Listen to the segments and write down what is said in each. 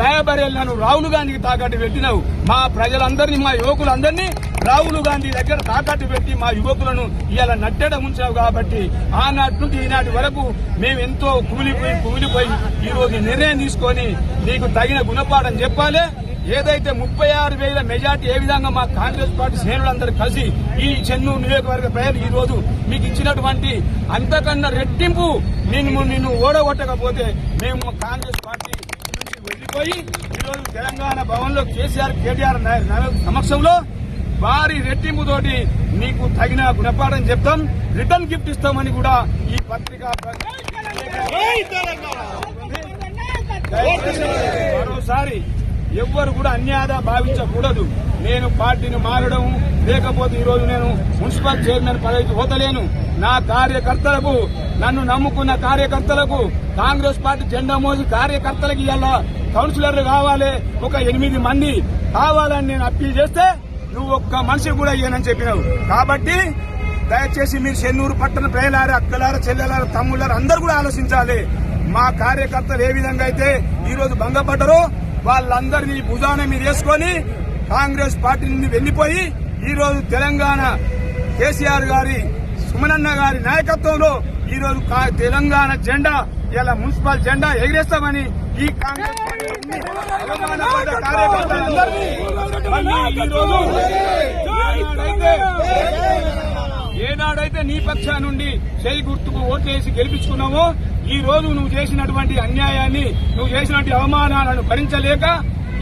రాయబరేళ్లను రాహుల్ గాంధీకి తాకట్టు పెట్టినావు. మా ప్రజలందరినీ, మా యువకులందరినీ రాహుల్ గాంధీ దగ్గర తాకట్టు పెట్టి మా యువకులను ఇలా నట్టెడ ఉంచావు. కాబట్టి ఆనాటి నుండి ఈనాటి వరకు మేము ఎంతో కుమిలిపోయి ఈ రోజు నిర్ణయం తీసుకొని నీకు తగిన గుణపాఠం చెప్పాలి. ఏదైతే 36,000 మెజార్టీ ఏ విధంగా మా కాంగ్రెస్ పార్టీ శ్రేణులందరూ కలిసి ఈ చెన్నూరు నియోజకవర్గ ప్రజలు ఈ రోజు మీకు ఇచ్చినటువంటి అంతకన్నా రెట్టింపు నిన్ను ఓడగొట్టకపోతే మేము కాంగ్రెస్ పార్టీ నుంచి వెళ్లిపోయి ఈరోజు తెలంగాణ భవన్ లో కేటీఆర్ సమక్షంలో భారీ రెట్టింపుతోటి నీకు తగిన గుణపాఠం చెప్తాం, రిటర్న్ గిఫ్ట్ ఇస్తామని కూడా ఈ పత్రిక మరోసారి ఎవ్వరు కూడా అన్యాయంగా భావించకూడదు. నేను పార్టీని మారడం లేకపోతే ఈ రోజు నేను మున్సిపల్ చైర్మన్ పదవికి పోతలేను. నా కార్యకర్తలకు, నన్ను నమ్ముకున్న కార్యకర్తలకు, కాంగ్రెస్ పార్టీ జెండా మోసి కార్యకర్తలకు ఇలా కౌన్సిలర్లు కావాలి, ఒక 8 మంది కావాలని నేను అప్పీల్ చేస్తే నువ్వు ఒక్క మనిషి కూడా ఇయ్యనని చెప్పినావు. కాబట్టి దయచేసి మీరు చెన్నూరు పట్టణ ప్రజలారా, అక్కలారా, చెల్లెలారా, తమ్ముళ్ళారా అందరూ కూడా ఆలోచించాలి. మా కార్యకర్తలు ఏ విధంగా అయితే ఈ రోజు భంగపడ్డారో వాళ్ళందరినీ భుజాన మీద వేసుకొని కాంగ్రెస్ పార్టీ నుండి వెళ్లిపోయి ఈ రోజు తెలంగాణ కేసీఆర్ గారి, సుమనన్న గారి నాయకత్వంలో ఈ రోజు తెలంగాణ జెండా, ఇలా మున్సిపల్ జెండా ఎగిరేస్తామని ఈ కాంగ్రెస్ కార్యకర్తలందరినీ ఈ రోజు ఏనాడైతే నీ పక్షా నుండి చేయి గుర్తుకు ఓట్లేసి గెలిపించుకున్నావో ఈ రోజు నువ్వు చేసినటువంటి అన్యాయాన్ని, నువ్వు చేసినటువంటి అవమానాలను భరించలేక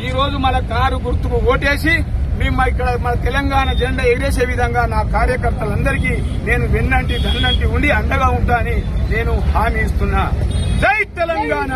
ఈ రోజు మన కారు గుర్తుకు ఓటేసి మేము ఇక్కడ మన తెలంగాణ జెండా ఎగిరేసే విధంగా నా కార్యకర్తలందరికీ నేను వెన్నంటి దన్నంటి ఉండి అండగా ఉంటానని నేను హామీ ఇస్తున్నా. జై తెలంగాణ.